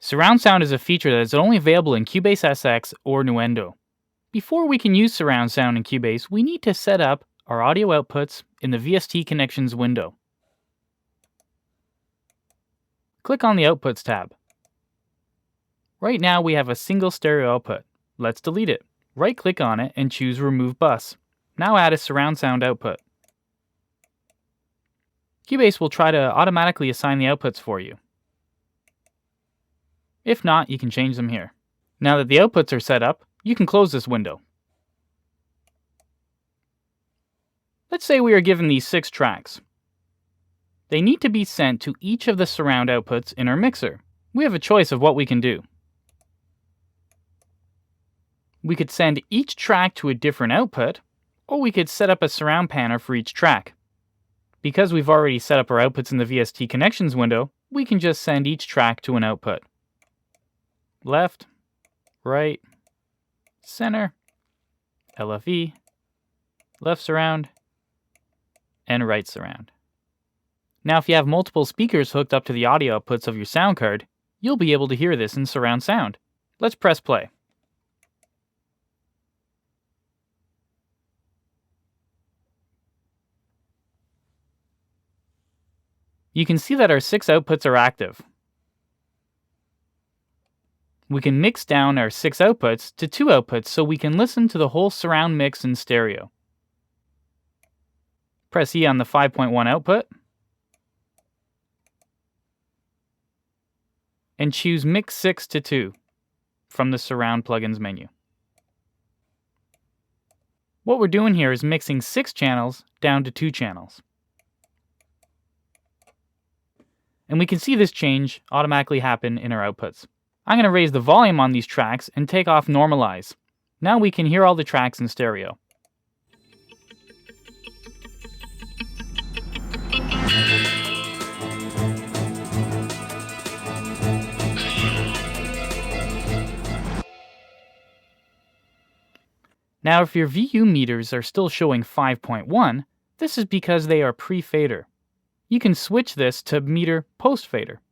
Surround sound is a feature that is only available in CUBASE SX or Nuendo. Before we can use surround sound in CUBASE, we need to set up our audio outputs in the VST Connections window. Click on the Outputs tab. Right now we have a single stereo output. Let's delete it. Right-click on it and choose Remove Bus. Now add a surround sound output. CUBASE will try to automatically assign the outputs for you. If not, you can change them here. Now that the outputs are set up, you can close this window. Let's say we are given these 6 tracks. They need to be sent to each of the surround outputs in our mixer. We have a choice of what we can do. We could send each track to a different output, or we could set up a surround panner for each track. Because we've already set up our outputs in the VST Connections window, we can just send each track to an output. Left, right, center, LFE, left surround, and right surround. Now if you have multiple speakers hooked up to the audio outputs of your sound card, you'll be able to hear this in surround sound. Let's press play. You can see that our 6 outputs are active. We can mix down our 6 outputs to 2 outputs so we can listen to the whole surround mix in stereo. Press E on the 5.1 output and choose Mix 6 to 2 from the Surround Plugins menu. What we're doing here is mixing 6 channels down to 2 channels. And we can see this change automatically happen in our outputs. I'm going to raise the volume on these tracks and take off Normalize. Now we can hear all the tracks in stereo. Now if your VU meters are still showing 5.1, this is because they are pre-fader. You can switch this to meter post-fader.